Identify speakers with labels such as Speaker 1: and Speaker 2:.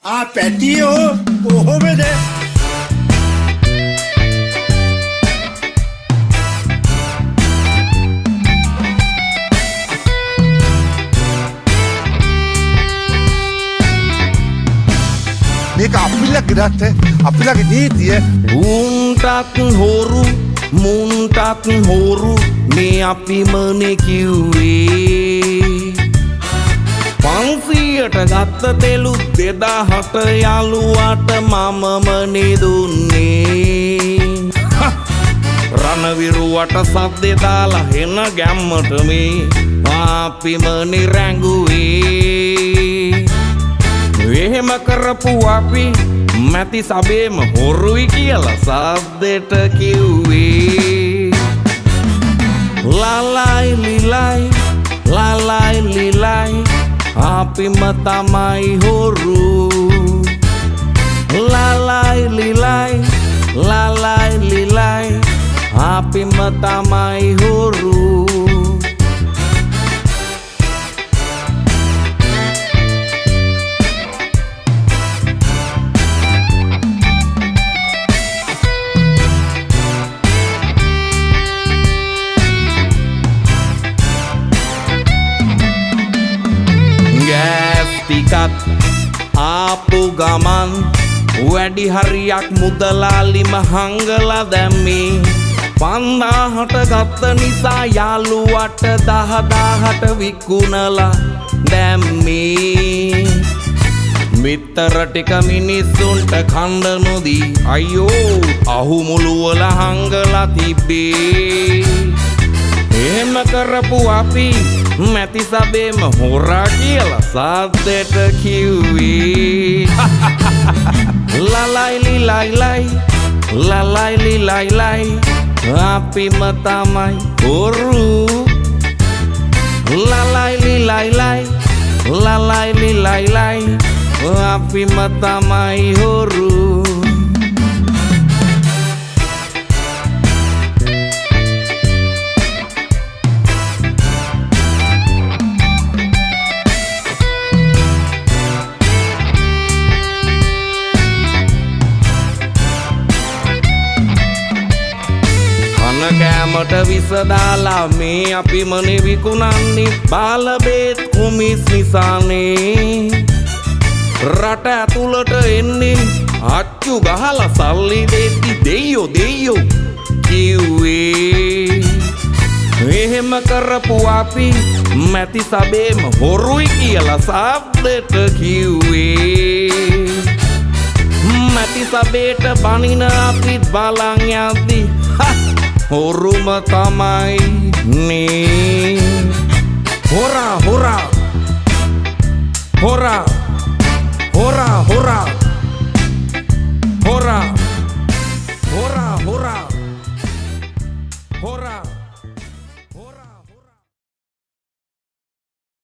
Speaker 1: පැටියෝ කොහොමද?
Speaker 2: මේක අපිලගේ නීතිය.
Speaker 3: උන්ටත් හොරු මුන්ටත් හොරු මේ අපිමනේ කිව්වේ. 500ට ගත්ත තෙලු 2000ට යාළුවාට මමමනේ දුන්නේ. රණවිරුවට සද්දේ දාලා හෙන ගැම්මට මේ අපිමනේ රැඟුවේ. එහෙම කරපු අපි මැති සබේම හොරුයි කියලා සද්දෙට කිව්වේ. ලලයි ලිලයි ලලයි ලිලයි අපිම තමයි හොරු. ලලයි ලිලයි ලලයි ලිලයි අපිම තමයි හොරු. ටිකත් ආපු ගමන් වැඩි හරියක් මුදලාලිම හංගලා දැම්මේ. 5000ට ගත්ත නිසා යාළුවට 10000ට විකුණලා දැම්මේ. විතර ටික මිනිස්සුන්ට කණ්ඩ නොදී අයියෝ අහු මුළු වල හංගලා තිබ්බේ. එහෙම කරපු අපි මැති සබේම හොරා කියලා සද්දෙට කිව්වේ. ලලයි ලිලයි ලයි ලලයි ලිලයි ලයි අපිම තමයි හොරු. ලලයි ලිලයි ලයි ලලයි ලිලයි ලයි අපිම තමයි හොරු. කෑමට විස දාලා මේ අපිමනේ විකුණන්නේ. බාලබේත් කුමිස් නිසානේ. රට ඇතුළට එන්නේ අච්චු ගහලා සල්ලි දෙති දෙයියෝ දෙයියෝ කිව්වේ. එහෙම කරපු අපි මැති සබේම හොරුයි කියලා සද්දෙට කිව්වේ. මැති සබේට බනින අපිත් බලන් යද්දි හොරුම තමයි නේ. හොරා හොරා හොරා හොරා හොරා හොරා හොරා හොරා හොරා